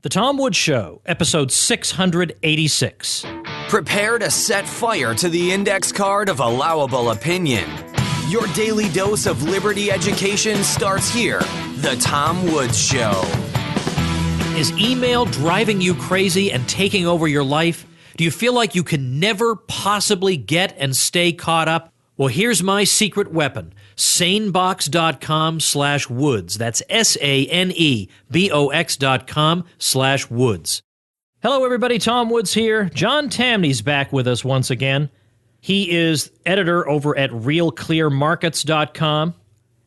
The Tom Woods Show, episode 686. Prepare to set fire to the index card of allowable opinion. Your daily dose of liberty education starts here. The Tom Woods Show. Is email driving you crazy and taking over your life? Do you feel like you can never possibly get and stay caught up? Well, here's my secret weapon. sanebox.com/woods. That's sanebox.com/woods. Hello, everybody. Tom Woods here. John Tamney's back with us once again. He is editor over at realclearmarkets.com,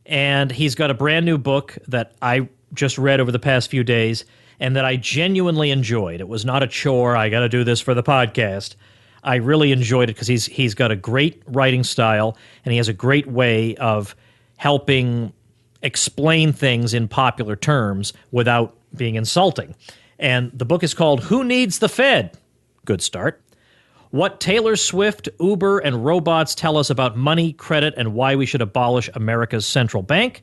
and he's got a brand new book that I just read over the past few days and that I genuinely enjoyed. It was not a chore. I got to do this for the podcast. I really enjoyed it because he's got a great writing style and he has a great way of helping explain things in popular terms without being insulting. And the book is called Who Needs the Fed? Good start. What Taylor Swift, Uber, and robots tell us about money, credit, and why we should abolish America's central bank.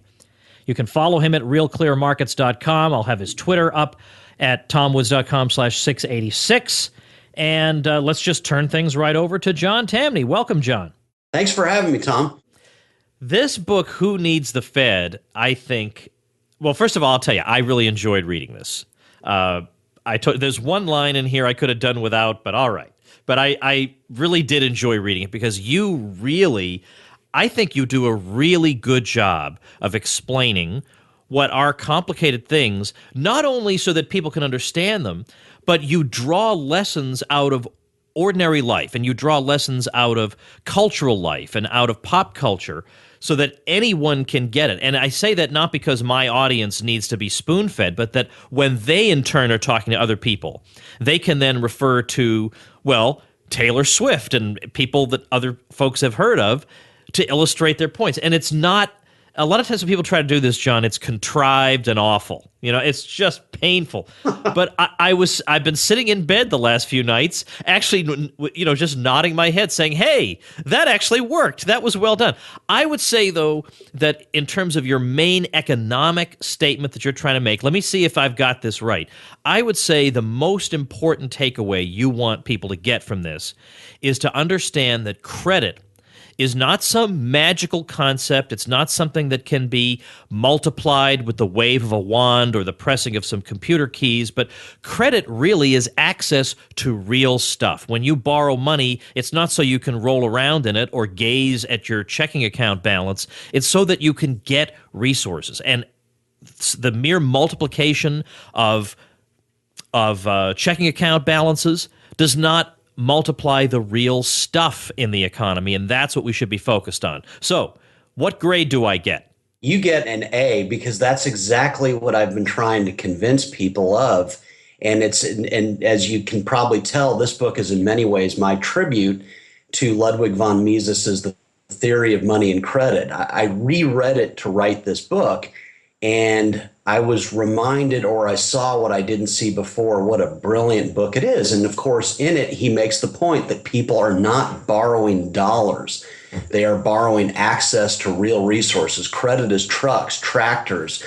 You can follow him at realclearmarkets.com. I'll have his Twitter up at tomwoods.com/686. And let's just turn things right over to John Tamney. Welcome, John. Thanks for having me, Tom. This book, Who Needs the Fed, I think, well, first of all, I'll tell you, I really enjoyed reading this. There's one line in here I could have done without, but all right. But I really did enjoy reading it because I think you do a really good job of explaining what are complicated things, not only so that people can understand them, but you draw lessons out of ordinary life and you draw lessons out of cultural life and out of pop culture so that anyone can get it. And I say that not because my audience needs to be spoon-fed, but that when they in turn are talking to other people, they can then refer to, well, Taylor Swift and people that other folks have heard of to illustrate their points. And it's not, a lot of times when people try to do this, John, it's contrived and awful. You know, it's just painful. But I've been sitting in bed the last few nights, actually, just nodding my head saying, hey, that actually worked. That was well done. I would say, though, that in terms of your main economic statement that you're trying to make, let me see if I've got this right. I would say the most important takeaway you want people to get from this is to understand that credit is not some magical concept. It's not something that can be multiplied with the wave of a wand or the pressing of some computer keys, but credit really is access to real stuff. When you borrow money, it's not so you can roll around in it or gaze at your checking account balance. It's so that you can get resources. And the mere multiplication of checking account balances does not multiply the real stuff in the economy, and that's what we should be focused on. So, what grade do I get? You get an A because that's exactly what I've been trying to convince people of. And as you can probably tell, this book is in many ways my tribute to Ludwig von Mises's The Theory of Money and Credit. I reread it to write this book, and I was reminded, or I saw what I didn't see before, what a brilliant book it is. And of course, in it, he makes the point that people are not borrowing dollars. They are borrowing access to real resources. Credit is trucks, tractors,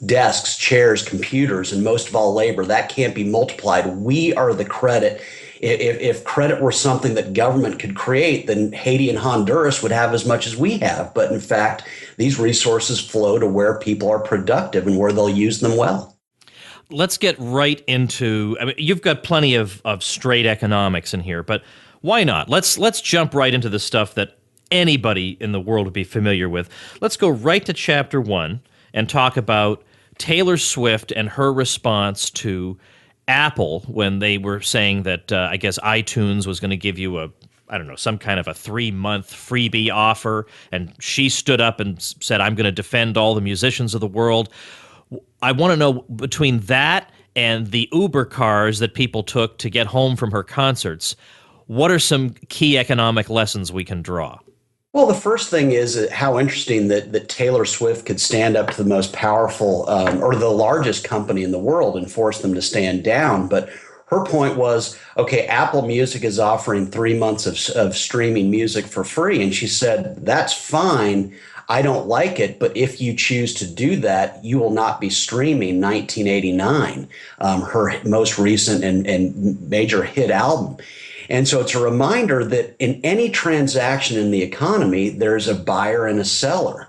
desks, chairs, computers, and most of all, labor. That can't be multiplied. We are the credit. If credit were something that government could create, then Haiti and Honduras would have as much as we have. But in fact, these resources flow to where people are productive and where they'll use them well. Let's get right into, you've got plenty of straight economics in here, but why not? Let's jump right into the stuff that anybody in the world would be familiar with. Let's go right to chapter 1 and talk about Taylor Swift and her response to Apple when they were saying that I guess iTunes was going to give you some kind of a 3-month freebie offer, and she stood up and said, I'm going to defend all the musicians of the world. I want to know, between that and the Uber cars that people took to get home from her concerts, what are some key economic lessons we can draw? Well, the first thing is how interesting that Taylor Swift could stand up to the most powerful or the largest company in the world and force them to stand down. But her point was, okay, Apple Music is offering 3 months of streaming music for free. And she said, that's fine. I don't like it, but if you choose to do that, you will not be streaming 1989, her most recent and major hit album. And so it's a reminder that in any transaction in the economy, there's a buyer and a seller.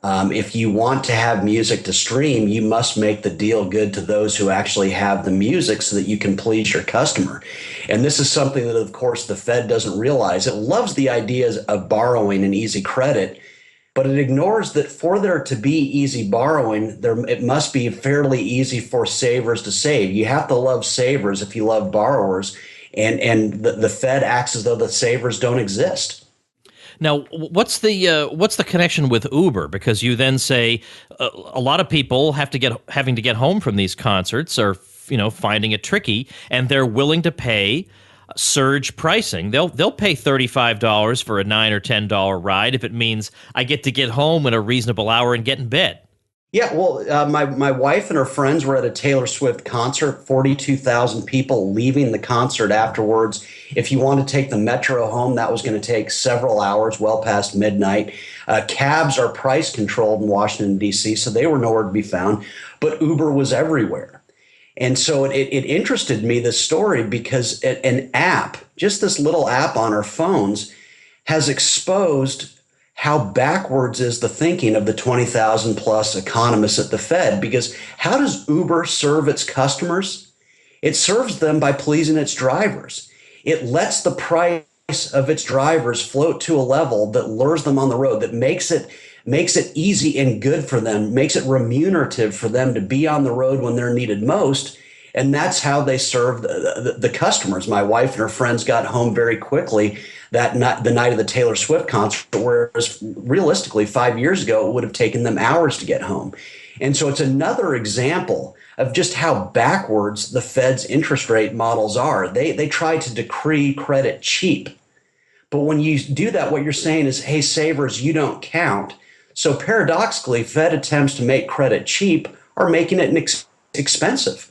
If you want to have music to stream, you must make the deal good to those who actually have the music so that you can please your customer. And this is something that, of course, the Fed doesn't realize. It loves the ideas of borrowing and easy credit, but it ignores that for there to be easy borrowing, it must be fairly easy for savers to save. You have to love savers if you love borrowers, and the Fed acts as though the savers don't exist. Now, what's the connection with Uber? Because you then say a lot of people having to get home from these concerts are finding it tricky, and they're willing to pay surge pricing. They'll pay $35 for a $9 or $10 ride if it means I get to get home in a reasonable hour and get in bed. Yeah, well, my wife and her friends were at a Taylor Swift concert, 42,000 people leaving the concert afterwards. If you want to take the metro home, that was going to take several hours, well past midnight. Cabs are price controlled in Washington, D.C., so they were nowhere to be found, but Uber was everywhere. And so it interested me, this story, because an app, just this little app on our phones, has exposed how backwards is the thinking of the 20,000 plus economists at the Fed. Because how does Uber serve its customers? It serves them by pleasing its drivers. It lets the price of its drivers float to a level that lures them on the road, that makes it easy and good for them, makes it remunerative for them to be on the road when they're needed most. And that's how they serve the customers. My wife and her friends got home very quickly the night of the Taylor Swift concert, whereas realistically 5 years ago, it would have taken them hours to get home. And so it's another example of just how backwards the Fed's interest rate models are. They try to decree credit cheap. But when you do that, what you're saying is, hey, savers, you don't count. So paradoxically, Fed attempts to make credit cheap are making it expensive.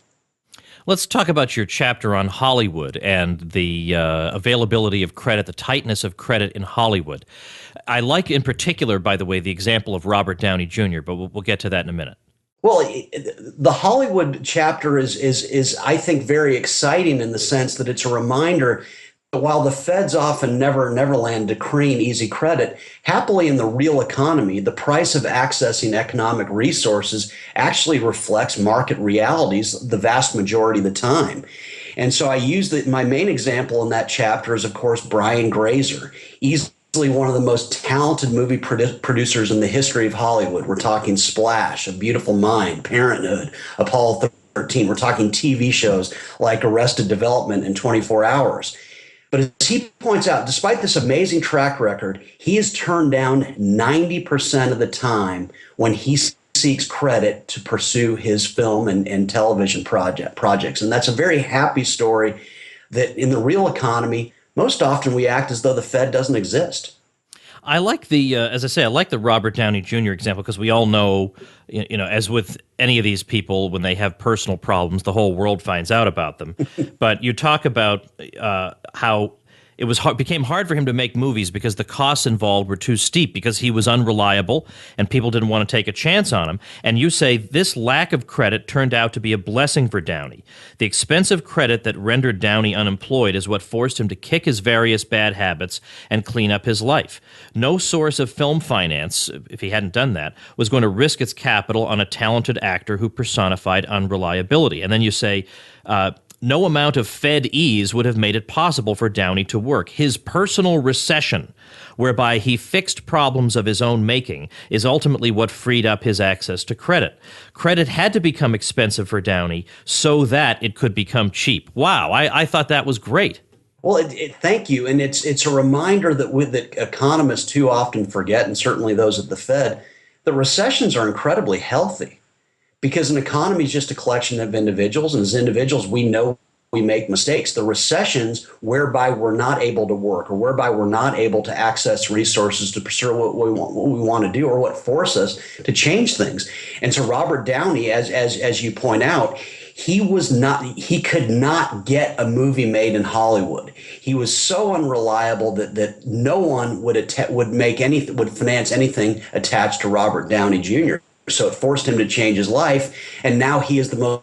Let's talk about your chapter on Hollywood and the availability of credit, the tightness of credit in Hollywood. I like, in particular, by the way, the example of Robert Downey Jr., but we'll get to that in a minute. Well, the Hollywood chapter is I think, very exciting in the sense that it's a reminder that while the Fed's often Neverland decreeing easy credit, happily in the real economy, the price of accessing economic resources actually reflects market realities the vast majority of the time. And so I use my main example in that chapter is, of course, Brian Grazer. Easily one of the most talented movie producers in the history of Hollywood. We're talking Splash, A Beautiful Mind, Parenthood, Apollo 13. We're talking TV shows like Arrested Development and 24 Hours. But as he points out, despite this amazing track record, he is turned down 90% of the time when he seeks credit to pursue his film and television projects. And that's a very happy story that in the real economy, most often we act as though the Fed doesn't exist. I like as I say, I like the Robert Downey Jr. example because we all know, as with any of these people, when they have personal problems, the whole world finds out about them. But you talk about how it became hard for him to make movies because the costs involved were too steep because he was unreliable and people didn't want to take a chance on him. And you say this lack of credit turned out to be a blessing for Downey. The expensive credit that rendered Downey unemployed is what forced him to kick his various bad habits and clean up his life. No source of film finance, if he hadn't done that, was going to risk its capital on a talented actor who personified unreliability. And then you say, no amount of Fed ease would have made it possible for Downey to work. His personal recession, whereby he fixed problems of his own making, is ultimately what freed up his access to credit. Credit had to become expensive for Downey so that it could become cheap. Wow, I thought that was great. Well, thank you. And it's a reminder that economists too often forget, and certainly those at the Fed, that recessions are incredibly healthy. Because an economy is just a collection of individuals, and as individuals, we know we make mistakes. The recessions whereby we're not able to work or whereby we're not able to access resources to pursue what we want to do or what force us to change things. And so Robert Downey, as you point out, he could not get a movie made in Hollywood. He was so unreliable that no one would finance anything attached to Robert Downey Jr. So it forced him to change his life, and now he is the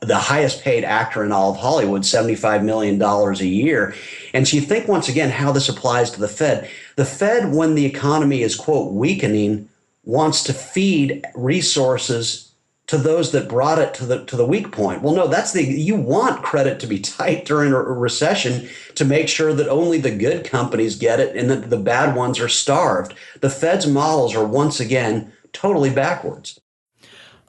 highest paid actor in all of Hollywood, $75 million a year. And so you think once again how this applies to the Fed. The Fed, when the economy is, quote, weakening, wants to feed resources to those that brought it to the weak point. Well, no, you want credit to be tight during a recession to make sure that only the good companies get it and that the bad ones are starved. The Fed's models are once again totally backwards.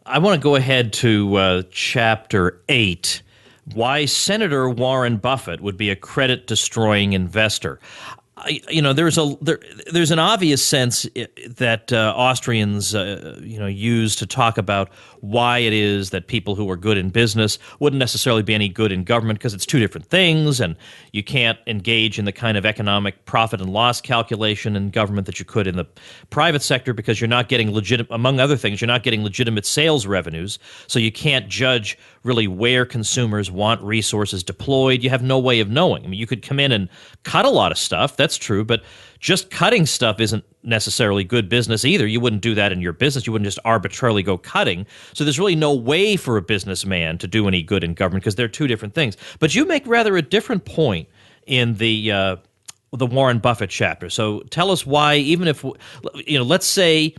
I want to go ahead to Chapter 8, why Senator Warren Buffett would be a credit-destroying investor. There's an obvious sense that Austrians, use to talk about why it is that people who are good in business wouldn't necessarily be any good in government, because it's two different things, and you can't engage in the kind of economic profit and loss calculation in government that you could in the private sector, because you're not getting among other things, you're not getting legitimate sales revenues, so you can't judge really where consumers want resources deployed. You have no way of knowing. I mean, you could come in and cut a lot of stuff, that's true, but just cutting stuff isn't necessarily good business either. You wouldn't do that in your business. You wouldn't just arbitrarily go cutting. So there's really no way for a businessman to do any good in government, because they're two different things. But you make rather a different point in the Warren Buffett chapter. So tell us why, even if, let's say,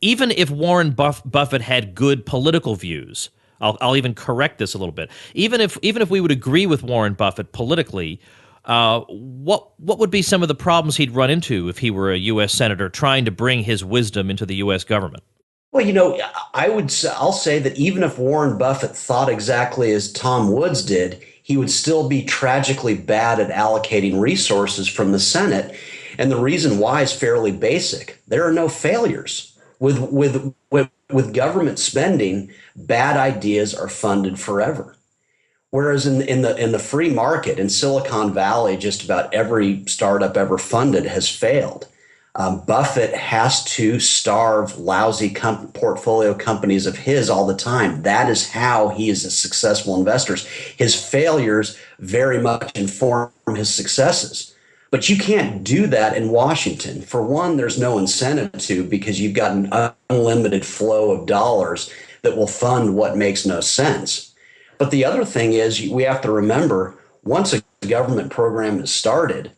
even if Warren Buffett had good political views, I'll even correct this a little bit. Even if we would agree with Warren Buffett politically, what would be some of the problems he'd run into if he were a U.S. senator trying to bring his wisdom into the U.S. government? Well, I'll say that even if Warren Buffett thought exactly as Tom Woods did, he would still be tragically bad at allocating resources from the Senate. And the reason why is fairly basic. There are no failures. With government spending, bad ideas are funded forever. Whereas in the free market in Silicon Valley, just about every startup ever funded has failed. Buffett has to starve lousy portfolio companies of his all the time. That is how he is a successful investor. His failures very much inform his successes. But you can't do that in Washington. For one, there's no incentive to, because you've got an unlimited flow of dollars that will fund what makes no sense. But the other thing is, we have to remember, once a government program is started,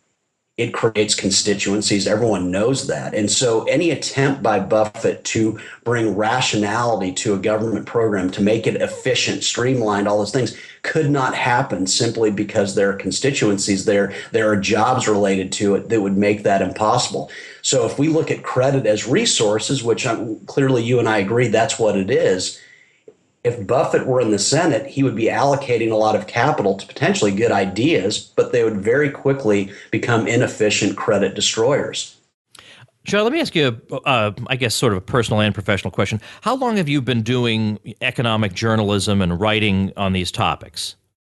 it creates constituencies. Everyone knows that. And so any attempt by Buffett to bring rationality to a government program, to make it efficient, streamlined, all those things, could not happen simply because there are constituencies there. There are jobs related to it that would make that impossible. So if we look at credit as resources, which clearly you and I agree that's what it is, if Buffett were in the Senate, he would be allocating a lot of capital to potentially good ideas, but they would very quickly become inefficient credit destroyers. Joe, let me ask you, I guess, sort of a personal and professional question. How long have you been doing economic journalism and writing on these topics?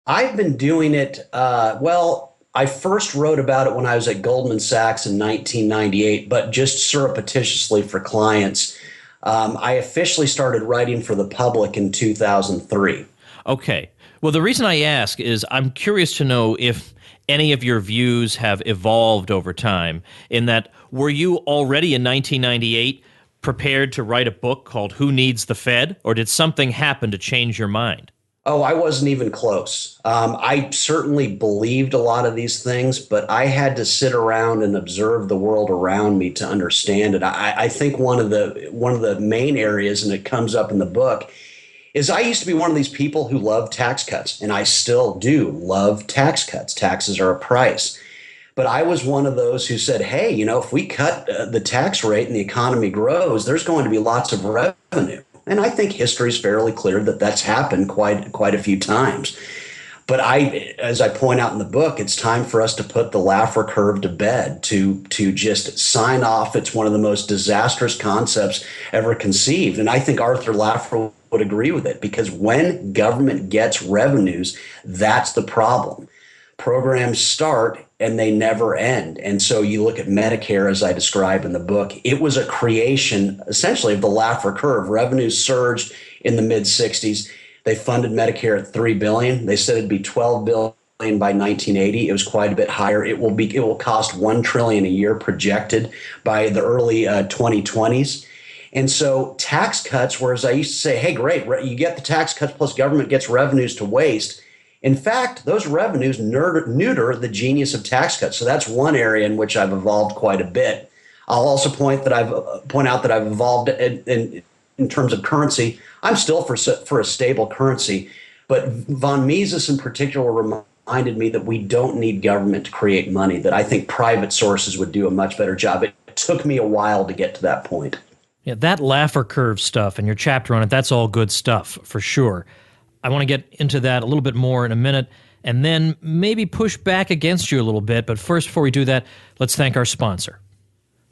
I've been doing it, I first wrote about it when I was at Goldman Sachs in 1998, but just surreptitiously for clients. I officially started writing for the public in 2003. Okay. Well, the reason I ask is I'm curious to know if any of your views have evolved over time, in that, were you already in 1998 prepared to write a book called Who Needs the Fed, or did something happen to change your mind? Oh, I wasn't even close. I certainly believed a lot of these things, but I had to sit around and observe the world around me to understand it. I think one of the main areas, and it comes up in the book, is I used to be one of these people who loved tax cuts, and I still do love tax cuts. Taxes are a price. But I was one of those who said, hey, if we cut the tax rate and the economy grows, there's going to be lots of revenue. And I think history is fairly clear that that's happened quite a few times. But as I point out in the book, it's time for us to put the Laffer Curve to bed, to just sign off. It's one of the most disastrous concepts ever conceived. And I think Arthur Laffer would agree with it, because when government gets revenues, that's the problem. Programs start and they never end. And so you look at Medicare, as I describe in the book, it was a creation essentially of the Laffer Curve. Revenues surged in the mid 60s. They funded Medicare at $3 billion. They said it'd be $12 billion by 1980. It was quite a bit higher. It will cost $1 trillion a year projected by the early 2020s. And so tax cuts, whereas I used to say, hey, great, you get the tax cuts plus government gets revenues to waste. In fact, those revenues neuter the genius of tax cuts. So that's one area in which I've evolved quite a bit. I'll also point out that I've evolved in terms of currency. I'm still for a stable currency, but von Mises in particular reminded me that we don't need government to create money, that I think private sources would do a much better job. It took me a while to get to that point. Yeah, that Laffer Curve stuff and your chapter on it, that's all good stuff for sure. I want to get into that a little bit more in a minute and then maybe push back against you a little bit. But first, before we do that, let's thank our sponsor.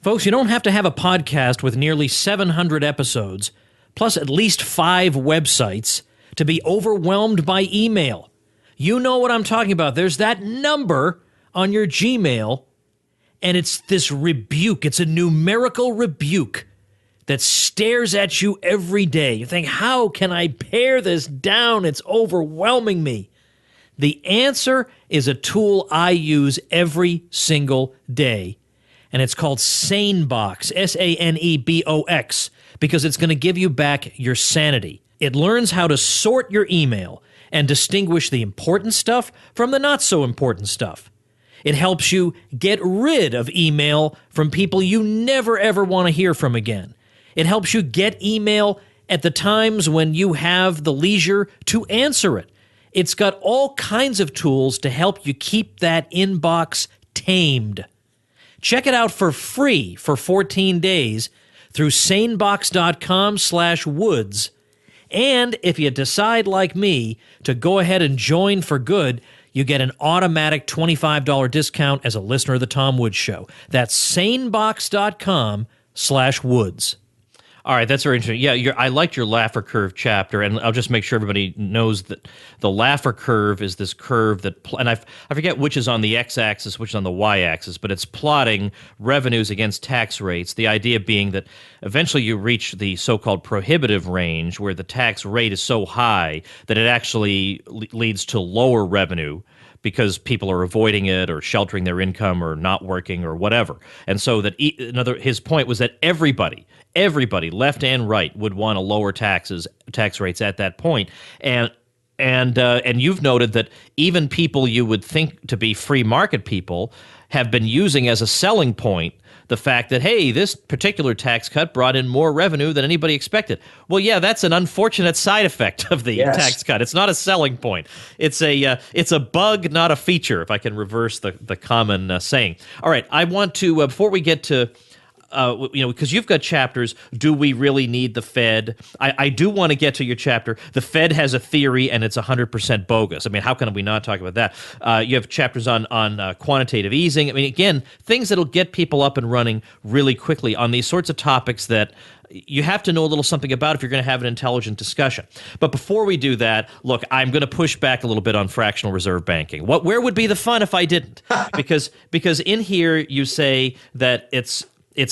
Folks, you don't have to have a podcast with nearly 700 episodes, plus at least 5 websites, to be overwhelmed by email. You know what I'm talking about. There's that number on your Gmail, and it's this rebuke. It's a numerical rebuke that stares at you every day. You think, how can I pare this down? It's overwhelming me. The answer is a tool I use every single day, and it's called SaneBox, SANEBOX, because it's going to give you back your sanity. It learns how to sort your email and distinguish the important stuff from the not so important stuff. It helps you get rid of email from people you never ever want to hear from again. It helps you get email at the times when you have the leisure to answer it. It's got all kinds of tools to help you keep that inbox tamed. Check it out for free for 14 days through sanebox.com/woods. And if you decide, like me, to go ahead and join for good, you get an automatic $25 discount as a listener of The Tom Woods Show. That's sanebox.com/woods. All right, that's very interesting. Yeah, I liked your Laffer Curve chapter, and I'll just make sure everybody knows that the Laffer Curve is this curve that, and I forget which is on the x-axis, which is on the y-axis, but it's plotting revenues against tax rates, the idea being that eventually you reach the so-called prohibitive range where the tax rate is so high that it actually leads to lower revenue because people are avoiding it or sheltering their income or not working or whatever. And so that his point was that everybody, left and right, would want to lower tax rates at that point. And you've noted that even people you would think to be free market people have been using as a selling point the fact that, hey, this particular tax cut brought in more revenue than anybody expected. Well, yeah, that's an unfortunate side effect of the tax cut. It's not a selling point. It's a bug, not a feature, if I can reverse the common saying. All right, I want to, before we get to because you've got chapters, do we really need the Fed? I do want to get to your chapter. The Fed has a theory, and it's 100% bogus. I mean, how can we not talk about that? You have chapters on quantitative easing. I mean, again, things that'll get people up and running really quickly on these sorts of topics that you have to know a little something about if you're going to have an intelligent discussion. But before we do that, look, I'm going to push back a little bit on fractional reserve banking. Where would be the fun if I didn't? Because in here you say that it's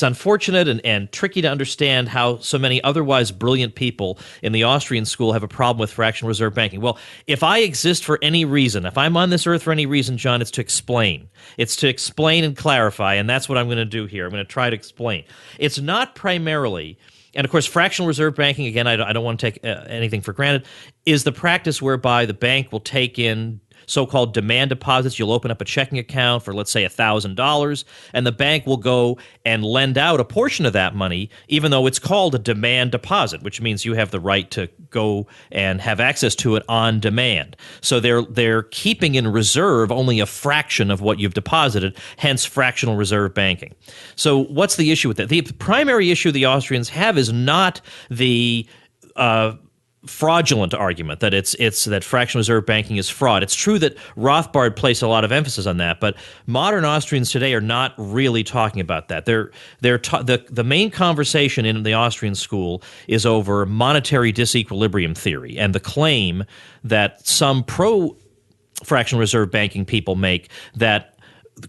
unfortunate and tricky to understand how so many otherwise brilliant people in the Austrian school have a problem with fractional reserve banking. Well, if I exist for any reason, if I'm on this earth for any reason, John, it's to explain. It's to explain and clarify, and that's what I'm going to do here. I'm going to try to explain. It's not primarily, and of course, fractional reserve banking, again, I don't want to take anything for granted, is the practice whereby the bank will take in so-called demand deposits. You'll open up a checking account for, let's say, $1,000, and the bank will go and lend out a portion of that money, even though it's called a demand deposit, which means you have the right to go and have access to it on demand. So they're keeping in reserve only a fraction of what you've deposited, hence fractional reserve banking. So what's the issue with that? The primary issue the Austrians have is not the fraudulent argument that it's that fractional reserve banking is fraud. It's true that Rothbard placed a lot of emphasis on that, but modern Austrians today are not really talking about that. The main conversation in the Austrian school is over monetary disequilibrium theory and the claim that some pro fractional reserve banking people make that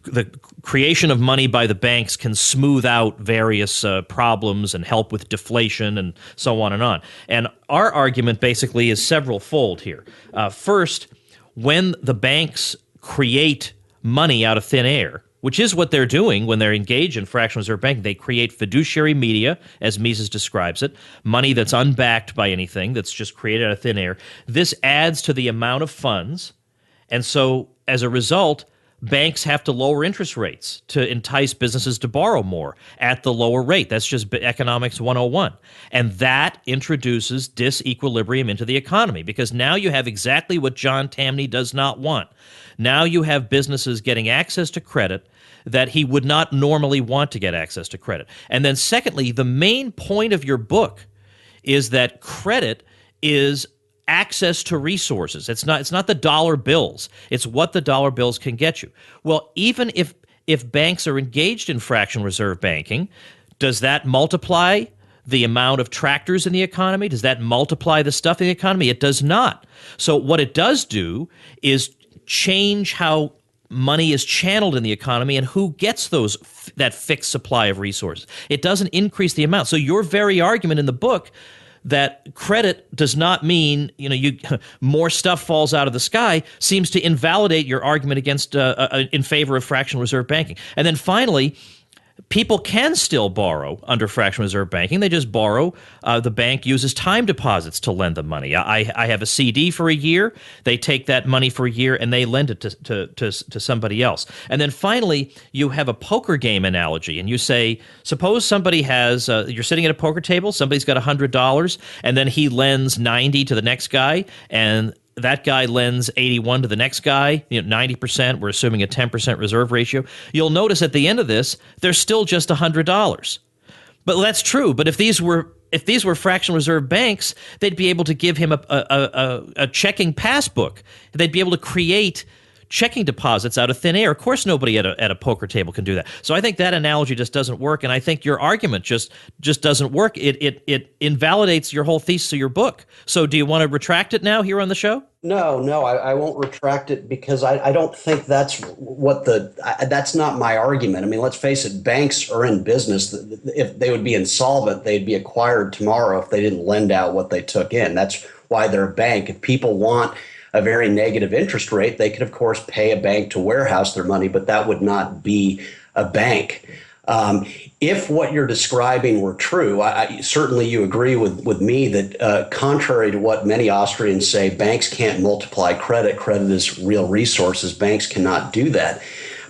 the creation of money by the banks can smooth out various problems and help with deflation and so on and on. And our argument basically is several-fold here. First, when the banks create money out of thin air, which is what they're doing when they're engaged in fractional reserve banking, they create fiduciary media, as Mises describes it, money that's unbacked by anything, that's just created out of thin air. This adds to the amount of funds, and so as a result, banks have to lower interest rates to entice businesses to borrow more at the lower rate. That's just economics 101. And that introduces disequilibrium into the economy, because now you have exactly what John Tamny does not want. Now you have businesses getting access to credit that he would not normally want to get access to credit. And then secondly, the main point of your book is that credit is access to resources. It's not the dollar bills. It's what the dollar bills can get you. Well, even if banks are engaged in fractional reserve banking, does that multiply the amount of tractors in the economy? Does that multiply the stuff in the economy? It does not. So what it does do is change how money is channeled in the economy and who gets that fixed supply of resources. It doesn't increase the amount. So your very argument in the book that credit does not mean more stuff falls out of the sky seems to invalidate your argument against in favor of fractional reserve banking. And then finally, people can still borrow under fractional reserve banking. They just borrow. The bank uses time deposits to lend them money. I have a CD for a year. They take that money for a year and they lend it to somebody else. And then finally, you have a poker game analogy, and you say, suppose somebody has you're sitting at a poker table. Somebody's got $100, and then he lends 90 to the next guy, and that guy lends 81 to the next guy, 90%. We're assuming a 10% reserve ratio. You'll notice at the end of this, there's still just $100. But that's true. But if these were fractional reserve banks, they'd be able to give him a checking passbook. They'd be able to create checking deposits out of thin air. Of course, nobody at a poker table can do that. So I think that analogy just doesn't work, and I think your argument just doesn't work. It invalidates your whole thesis of your book. So do you want to retract it now here on the show? No, I won't retract it, because I don't think that's that's not my argument. I mean, let's face it, banks are in business. If they would be insolvent, they'd be acquired tomorrow if they didn't lend out what they took in. That's why they're a bank. If people want a very negative interest rate, they could, of course, pay a bank to warehouse their money, but that would not be a bank. If what you're describing were true, certainly you agree with me that contrary to what many Austrians say, banks can't multiply credit. Credit is real resources. Banks cannot do that.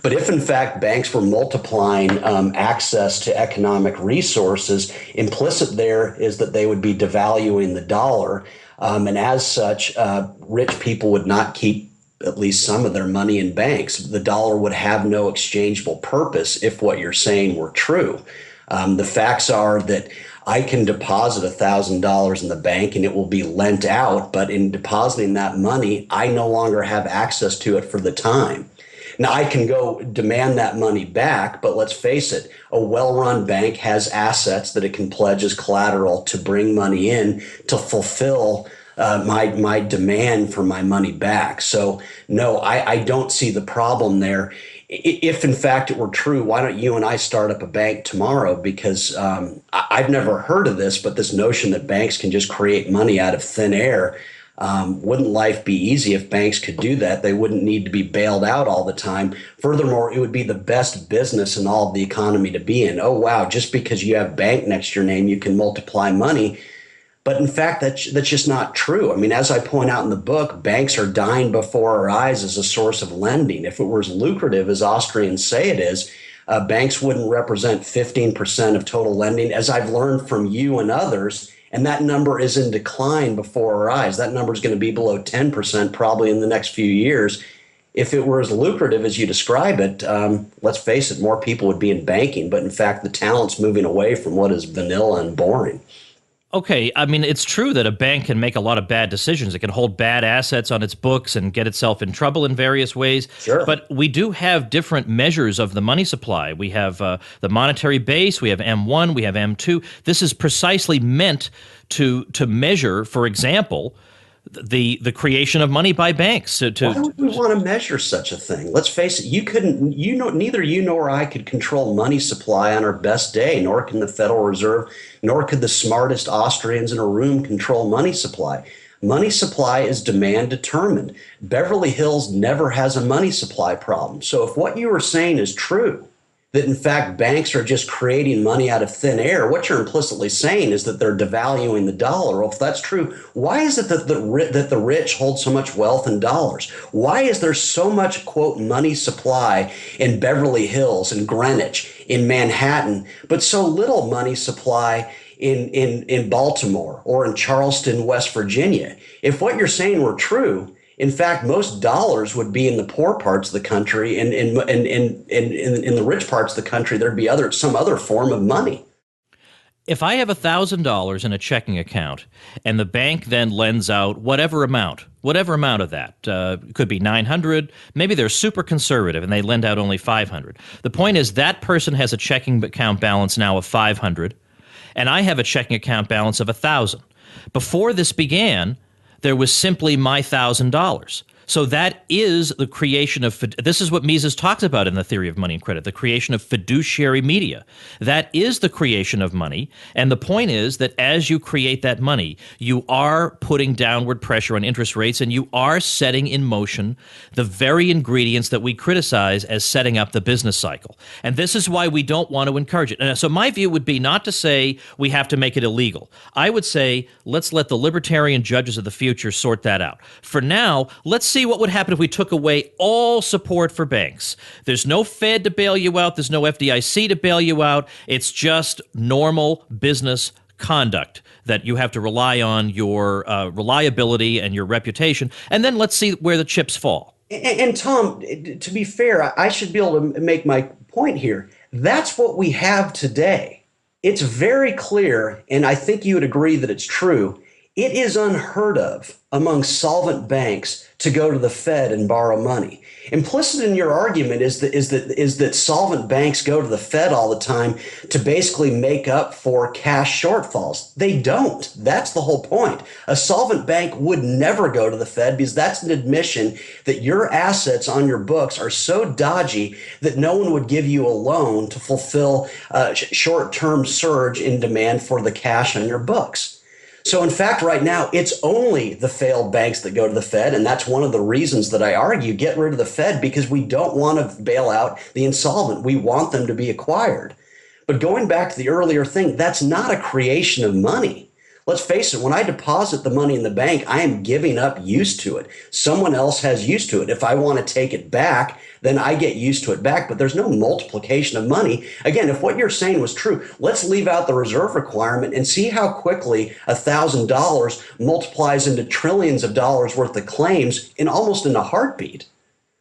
But if, in fact, banks were multiplying access to economic resources, implicit there is that they would be devaluing the dollar. And as such, rich people would not keep at least some of their money in banks. The dollar would have no exchangeable purpose if what you're saying were true. The facts are that I can deposit $1,000 in the bank and it will be lent out, but in depositing that money, I no longer have access to it for the time. Now, I can go demand that money back, but let's face it, a well-run bank has assets that it can pledge as collateral to bring money in to fulfill my demand for my money back. So, no, I don't see the problem there. If, in fact, it were true, why don't you and I start up a bank tomorrow? Because I've never heard of this, but this notion that banks can just create money out of thin air. Wouldn't life be easy if banks could do that? They wouldn't need to be bailed out all the time. Furthermore, it would be the best business in all of the economy to be in. Oh, wow, just because you have bank next to your name, you can multiply money. But in fact, that's just not true. I mean, as I point out in the book, banks are dying before our eyes as a source of lending. If it were as lucrative as Austrians say it is, banks wouldn't represent 15% of total lending, as I've learned from you and others. And that number is in decline before our eyes. That number is going to be below 10% probably in the next few years. If it were as lucrative as you describe it, let's face it, more people would be in banking. But in fact, the talent's moving away from what is vanilla and boring. Okay, I mean, it's true that a bank can make a lot of bad decisions. It can hold bad assets on its books and get itself in trouble in various ways. Sure. But we do have different measures of the money supply. We have the monetary base, we have M1, we have M2. This is precisely meant to measure, for example, the creation of money by banks. Why would we want to measure such a thing? Let's face it, neither you nor I could control money supply on our best day, nor can the Federal Reserve, nor could the smartest Austrians in a room control money supply. Money supply is demand determined. Beverly Hills never has a money supply problem. So if what you were saying is true, that in fact banks are just creating money out of thin air, what you're implicitly saying is that they're devaluing the dollar. Well, if that's true, why is it that the rich hold so much wealth in dollars? Why is there so much, quote, money supply in Beverly Hills, in Greenwich, in Manhattan, but so little money supply in Baltimore or in Charleston, West Virginia? If what you're saying were true, in fact, most dollars would be in the poor parts of the country, and in the rich parts of the country, there'd be some other form of money. If I have $1,000 in a checking account and the bank then lends out whatever amount of that, could be 900, maybe they're super conservative and they lend out only 500. The point is that person has a checking account balance now of 500, and I have a checking account balance of 1,000. Before this began, there was simply my $1,000. So that is the creation of, this is what Mises talks about in the theory of money and credit, the creation of fiduciary media. That is the creation of money. And the point is that as you create that money, you are putting downward pressure on interest rates, and you are setting in motion the very ingredients that we criticize as setting up the business cycle. And this is why we don't want to encourage it. And so my view would be not to say we have to make it illegal. I would say let's let the libertarian judges of the future sort that out. For now, let's see what would happen if we took away all support for banks. There's no Fed to bail you out. There's no FDIC to bail you out. It's just normal business conduct that you have to rely on your reliability and your reputation. And then let's see where the chips fall. And Tom, to be fair, I should be able to make my point here. That's what we have today. It's very clear, and I think you would agree that it's true. It is unheard of among solvent banks to go to the Fed and borrow money. Implicit in your argument is that solvent banks go to the Fed all the time to basically make up for cash shortfalls. They don't. That's the whole point. A solvent bank would never go to the Fed because that's an admission that your assets on your books are so dodgy that no one would give you a loan to fulfill a short-term surge in demand for the cash on your books. So in fact, right now, it's only the failed banks that go to the Fed. And that's one of the reasons that I argue get rid of the Fed, because we don't want to bail out the insolvent. We want them to be acquired. But going back to the earlier thing, that's not a creation of money. Let's face it, when I deposit the money in the bank, I am giving up use to it. Someone else has use to it. If I want to take it back, then I get used to it back. But there's no multiplication of money. Again, if what you're saying was true, let's leave out the reserve requirement and see how quickly $1,000 multiplies into trillions of dollars worth of claims in almost in a heartbeat.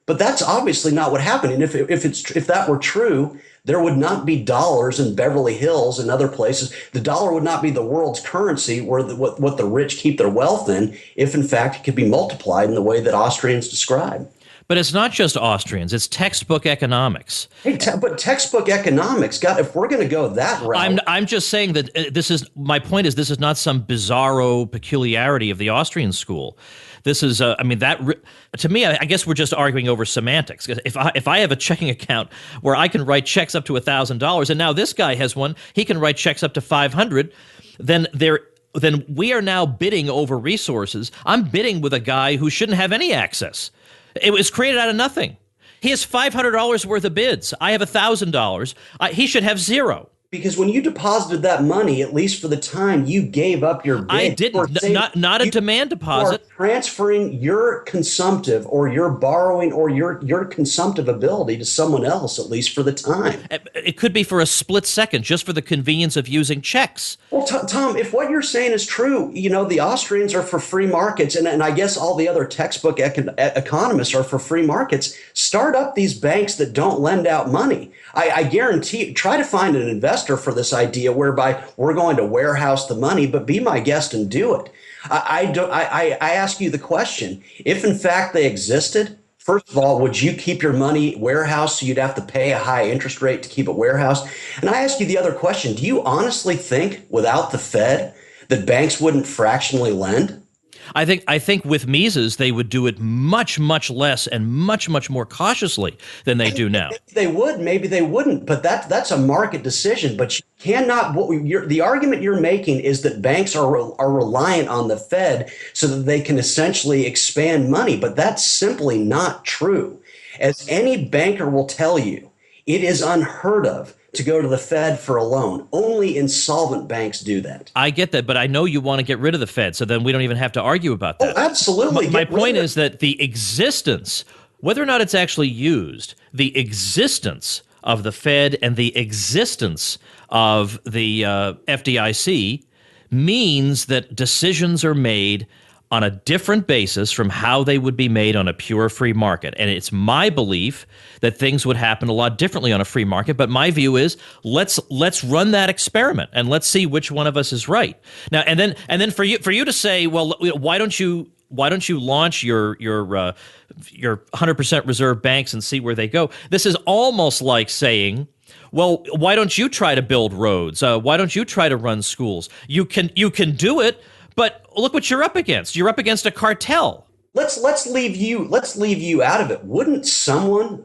But that's obviously not what happened. And if that were true, there would not be dollars in Beverly Hills and other places. The dollar would not be the world's currency where what the rich keep their wealth in, if in fact it could be multiplied in the way that Austrians describe. But it's not just Austrians. It's textbook economics. Hey, but textbook economics, God, if we're going to go that route. I'm just saying that my point is this is not some bizarro peculiarity of the Austrian school. This is, to me, I guess we're just arguing over semantics. If I have a checking account where I can write checks up to $1,000, and now this guy has one, he can write checks up to $500, then we are now bidding over resources. I'm bidding with a guy who shouldn't have any access. It was created out of nothing. He has $500 worth of bids. I have $1,000. He should have zero. Because when you deposited that money, at least for the time, you gave up your bid. I didn't. Not a demand deposit. You are transferring your consumptive or your borrowing or your consumptive ability to someone else, at least for the time. It could be for a split second, just for the convenience of using checks. Well, Tom, if what you're saying is true, the Austrians are for free markets, and I guess all the other textbook economists are for free markets. Start up these banks that don't lend out money. I guarantee, try to find an investor for this idea whereby we're going to warehouse the money, but be my guest and do it. I ask you the question, if in fact they existed, first of all, would you keep your money warehoused so you'd have to pay a high interest rate to keep it warehoused? And I ask you the other question, do you honestly think without the Fed that banks wouldn't fractionally lend? I think with Mises they would do it much, much less and much, much more cautiously than they do now. They would, maybe they wouldn't, but that's a market decision. But you cannot. The argument you're making is that banks are reliant on the Fed so that they can essentially expand money, but that's simply not true. As any banker will tell you, it is unheard of to go to the Fed for a loan. Only insolvent banks do that. I get that, but I know you want to get rid of the Fed, so then we don't even have to argue about that. Oh, absolutely. My point is that the existence, whether or not it's actually used, the existence of the Fed and the existence of the FDIC means that decisions are made on a different basis from how they would be made on a pure free market. And it's my belief that things would happen a lot differently on a free market. But my view is let's run that experiment and let's see which one of us is right. Now, and then for you to say, well, why don't you launch your 100% reserve banks and see where they go? This is almost like saying, well, why don't you try to build roads? Why don't you try to run schools? You can do it. But look what you're up against. You're up against a cartel. Let's leave you out of it. Wouldn't some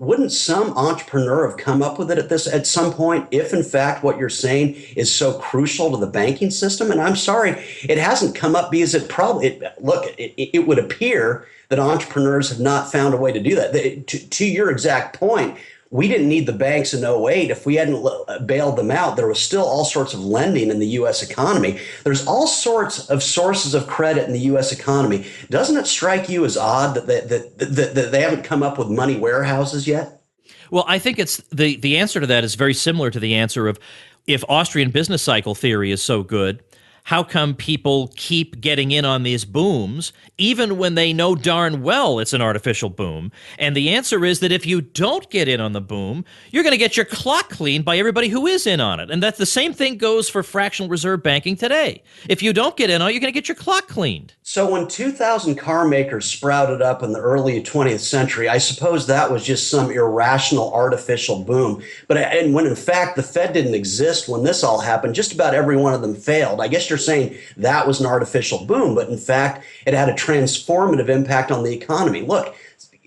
entrepreneur have come up with it at some point if in fact what you're saying is so crucial to the banking system? And I'm sorry, it hasn't come up because it would appear that entrepreneurs have not found a way to do that. To your exact point, we didn't need the banks in '08. If we hadn't bailed them out, there was still all sorts of lending in the U.S. economy. There's all sorts of sources of credit in the U.S. economy. Doesn't it strike you as odd that they haven't come up with money warehouses yet? Well, I think it's the answer to that is very similar to the answer of, if Austrian business cycle theory is so good, how come people keep getting in on these booms even when they know darn well it's an artificial boom? And the answer is that if you don't get in on the boom, you're going to get your clock cleaned by everybody who is in on it. And that's the same thing goes for fractional reserve banking today. If you don't get in on it, you're going to get your clock cleaned. So when 2,000 car makers sprouted up in the early 20th century, I suppose that was just some irrational artificial boom. And when in fact the Fed didn't exist when this all happened, just about every one of them failed. I guess you're saying that was an artificial boom, but in fact it had a transformative impact on the economy. Look,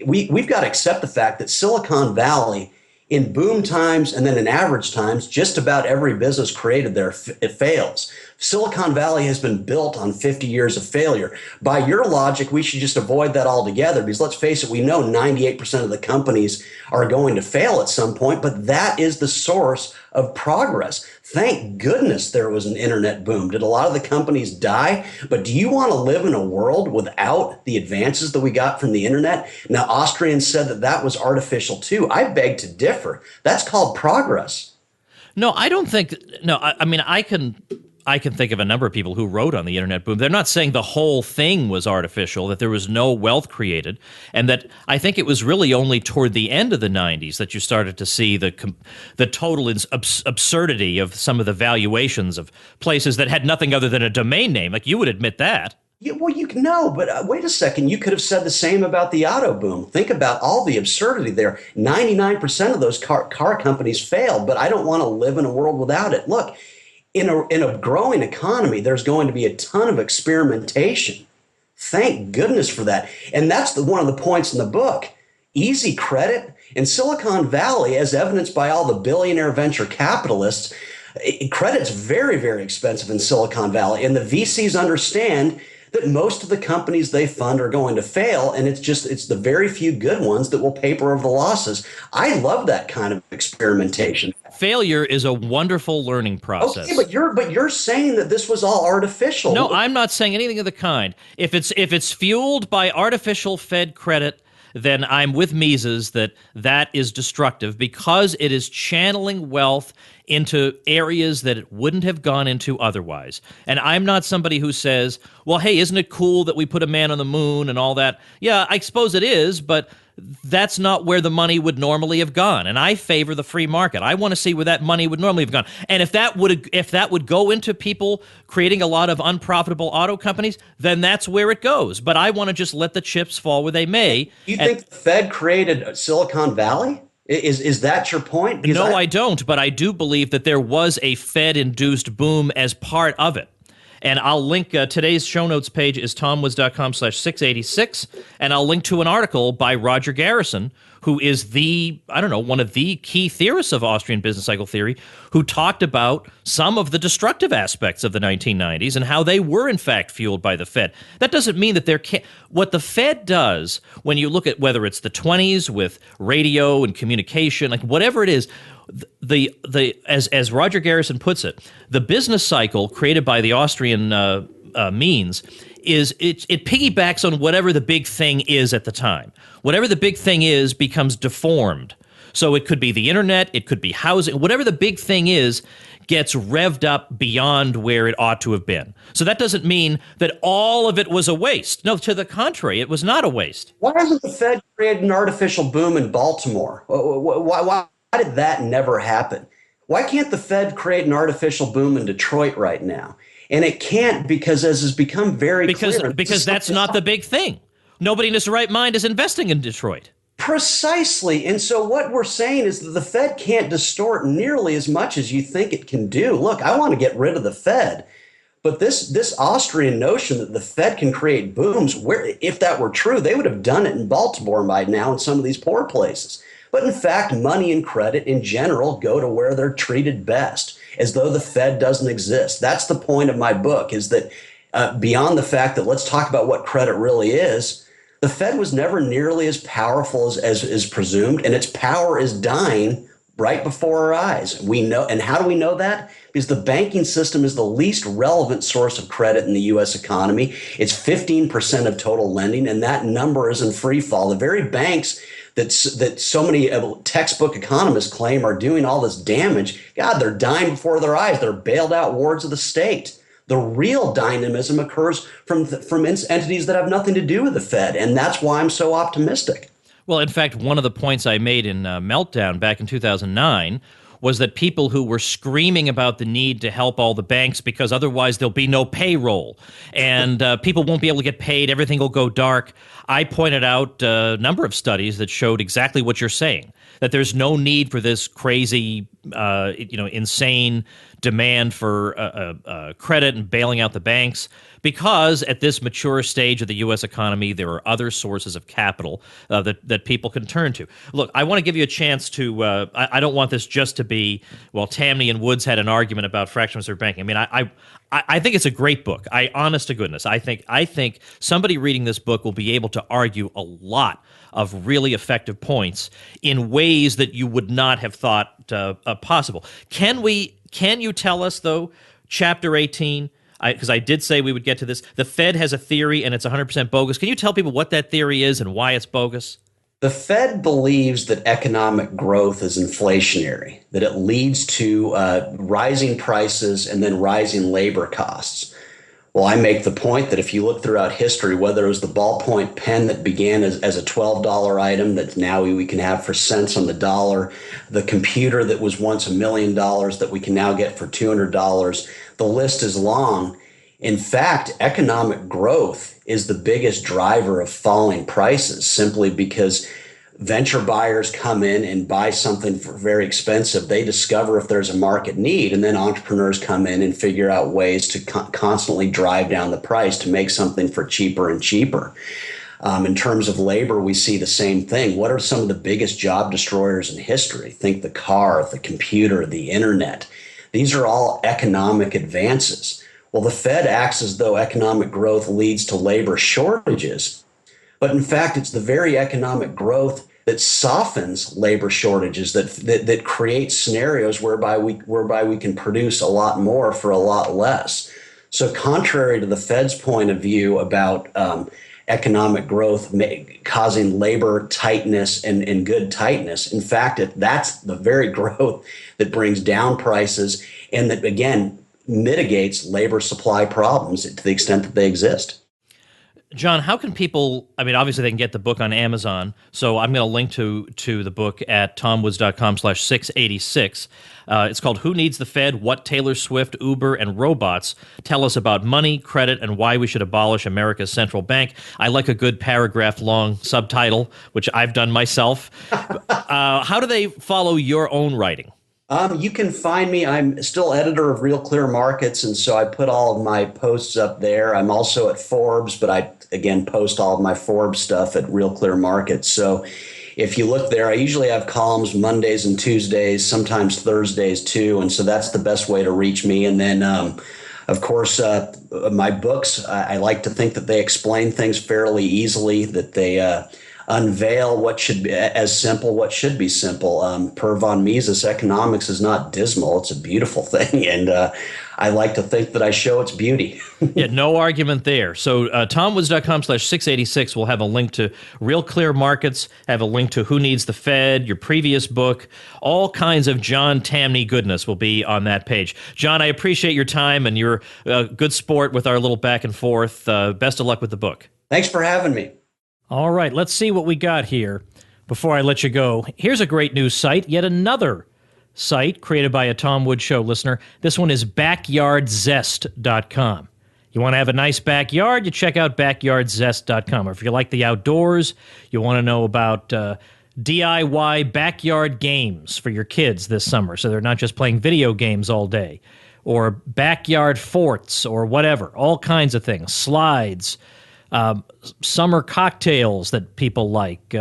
we've got to accept the fact that Silicon Valley, in boom times and then in average times, just about every business created there it fails. Silicon Valley has been built on 50 years of failure. By your logic, we should just avoid that altogether because let's face it, we know 98% of the companies are going to fail at some point, but that is the source of progress. Thank goodness there was an internet boom. Did a lot of the companies die? But do you want to live in a world without the advances that we got from the internet? Now, Austrians said that was artificial too. I beg to differ. That's called progress. No, I don't think. No, I mean, I can think of a number of people who wrote on the internet boom. They're not saying the whole thing was artificial, that there was no wealth created, and that I think it was really only toward the end of the 90s that you started to see the total absurdity of some of the valuations of places that had nothing other than a domain name. Like, you would admit that. Yeah, well, but wait a second. You could have said the same about the auto boom. Think about all the absurdity there. 99% of those car companies failed, but I don't want to live in a world without it. Look, in a growing economy, there's going to be a ton of experimentation. Thank goodness for that. And that's one of the points in the book. Easy credit in Silicon Valley, as evidenced by all the billionaire venture capitalists, credit's very, very expensive in Silicon Valley. And the VCs understand that most of the companies they fund are going to fail, and it's the very few good ones that will paper over the losses. I love that kind of experimentation. Failure is a wonderful learning process. Okay, but you're saying that this was all artificial. No, I'm not saying anything of the kind. If it's fueled by artificial Fed credit, then I'm with Mises that is destructive because it is channeling wealth into areas that it wouldn't have gone into otherwise. And I'm not somebody who says, well, hey, isn't it cool that we put a man on the moon and all that? Yeah, I suppose it is, but that's not where the money would normally have gone. And I favor the free market. I want to see where that money would normally have gone. And if that would go into people creating a lot of unprofitable auto companies, then that's where it goes. But I want to just let the chips fall where they may. You think the Fed created Silicon Valley? Is that your point? Because no, I don't. But I do believe that there was a Fed-induced boom as part of it. And I'll link today's show notes page is tomwoods.com/686. And I'll link to an article by Roger Garrison, who is one of the key theorists of Austrian business cycle theory, who talked about some of the destructive aspects of the 1990s and how they were, in fact, fueled by the Fed. That doesn't mean that what the Fed does, when you look at whether it's the 20s with radio and communication, like whatever it is, as Roger Garrison puts it, the business cycle created by the Austrian means is it piggybacks on whatever the big thing is at the time. Whatever the big thing is becomes deformed. So it could be the internet, it could be housing, whatever the big thing is gets revved up beyond where it ought to have been. So that doesn't mean that all of it was a waste. No, to the contrary, it was not a waste. Why hasn't the Fed created an artificial boom in Baltimore? Why did that never happen? Why can't the Fed create an artificial boom in Detroit right now? And it can't, because as has become very clear. Because that's not the big thing. Nobody in his right mind is investing in Detroit. Precisely. And so what we're saying is that the Fed can't distort nearly as much as you think it can do. Look, I want to get rid of the Fed. But this Austrian notion that the Fed can create booms, if that were true, they would have done it in Baltimore by now in some of these poor places. But in fact, money and credit in general go to where they're treated best, as though the Fed doesn't exist. That's the point of my book, is that beyond the fact that let's talk about what credit really is, the Fed was never nearly as powerful as is presumed, and its power is dying right before our eyes. We know, and how do we know that? Because the banking system is the least relevant source of credit in the U.S. economy. It's 15% of total lending, and that number is in free fall. The very banks that so many textbook economists claim are doing all this damage, God, they're dying before their eyes. They're bailed out wards of the state. The real dynamism occurs from entities that have nothing to do with the Fed, and that's why I'm so optimistic. Well, in fact, one of the points I made in Meltdown back in 2009 was that people who were screaming about the need to help all the banks because otherwise there'll be no payroll and people won't be able to get paid, everything will go dark. I pointed out a number of studies that showed exactly what you're saying, that there's no need for this crazy, insane demand for credit and bailing out the banks, because at this mature stage of the U.S. economy, there are other sources of capital that people can turn to. Look, I want to give you a chance to, I don't want this just to be, well, Tammy and Woods had an argument about fractional reserve banking. I mean, I think it's a great book. Honest to goodness, I think somebody reading this book will be able to argue a lot of really effective points in ways that you would not have thought possible. Can you tell us, though, Chapter 18, because I did say we would get to this, the Fed has a theory and it's 100% bogus. Can you tell people what that theory is and why it's bogus? The Fed believes that economic growth is inflationary, that it leads to rising prices and then rising labor costs. Well, I make the point that if you look throughout history, whether it was the ballpoint pen that began as a $12 item that now we can have for cents on the dollar, the computer that was once $1 million that we can now get for $200, the list is long. In fact, economic growth is the biggest driver of falling prices, simply because venture buyers come in and buy something for very expensive. They discover if there's a market need, and then entrepreneurs come in and figure out ways to constantly drive down the price to make something for cheaper and cheaper. In terms of labor, we see the same thing. What are some of the biggest job destroyers in history? Think the car, the computer, the internet. These are all economic advances. Well, the Fed acts as though economic growth leads to labor shortages. But in fact, it's the very economic growth that softens labor shortages, that creates scenarios whereby we can produce a lot more for a lot less. So contrary to the Fed's point of view about economic growth causing labor tightness and good tightness, in fact, that's the very growth that brings down prices and that, again, mitigates labor supply problems to the extent that they exist. John, how can people, I mean, obviously they can get the book on Amazon, so I'm going to link to the book at tomwoods.com/686. It's called Who Needs the Fed? What Taylor Swift, Uber, and Robots Tell Us About Money, Credit, and Why We Should Abolish America's Central Bank. I like a good paragraph-long subtitle, which I've done myself. How do they follow your own writing? You can find me. I'm still editor of Real Clear Markets, and so I put all of my posts up there. I'm also at Forbes, but I again post all of my Forbes stuff at Real Clear Markets. So if you look there, I usually have columns Mondays and Tuesdays, sometimes Thursdays too, and so that's the best way to reach me. And then, of course, my books. I like to think that they explain things fairly easily, that they unveil what should be as simple, what should be simple. Per von Mises, economics is not dismal. It's a beautiful thing. And I like to think that I show its beauty. Yeah, no argument there. So tomwoods.com/686 will have a link to Real Clear Markets, have a link to Who Needs the Fed, your previous book, all kinds of John Tamny goodness will be on that page. John, I appreciate your time and your good sport with our little back and forth. Best of luck with the book. Thanks for having me. All right, let's see what we got here before I let you go. Here's a great news site, yet another site created by a Tom Woods Show listener. This one is backyardzest.com. You want to have a nice backyard, you check out backyardzest.com. Or if you like the outdoors, you want to know about DIY backyard games for your kids this summer, so they're not just playing video games all day, or backyard forts or whatever, all kinds of things, slides, summer cocktails that people like,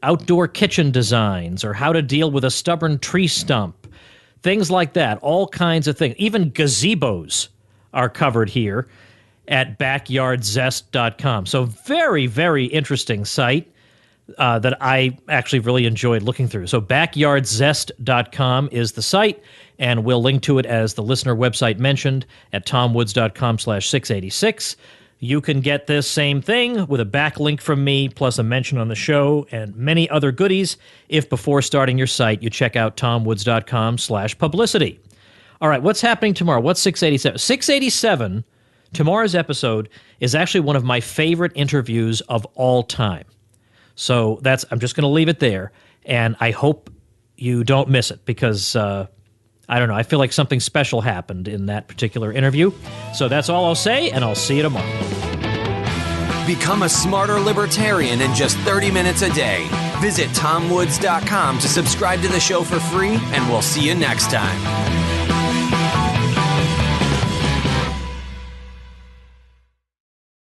outdoor kitchen designs, or how to deal with a stubborn tree stump, things like that, all kinds of things. Even gazebos are covered here at backyardzest.com. So very, very interesting site that I actually really enjoyed looking through. So backyardzest.com is the site, and we'll link to it as the listener website mentioned at tomwoods.com/686. You can get this same thing with a backlink from me, plus a mention on the show and many other goodies if before starting your site you check out tomwoods.com/publicity. All right, what's happening tomorrow? What's 687? 687, tomorrow's episode, is actually one of my favorite interviews of all time. So I'm just going to leave it there, and I hope you don't miss it because I don't know, I feel like something special happened in that particular interview. So that's all I'll say, and I'll see you tomorrow. Become a smarter libertarian in just 30 minutes a day. Visit tomwoods.com to subscribe to the show for free, and we'll see you next time.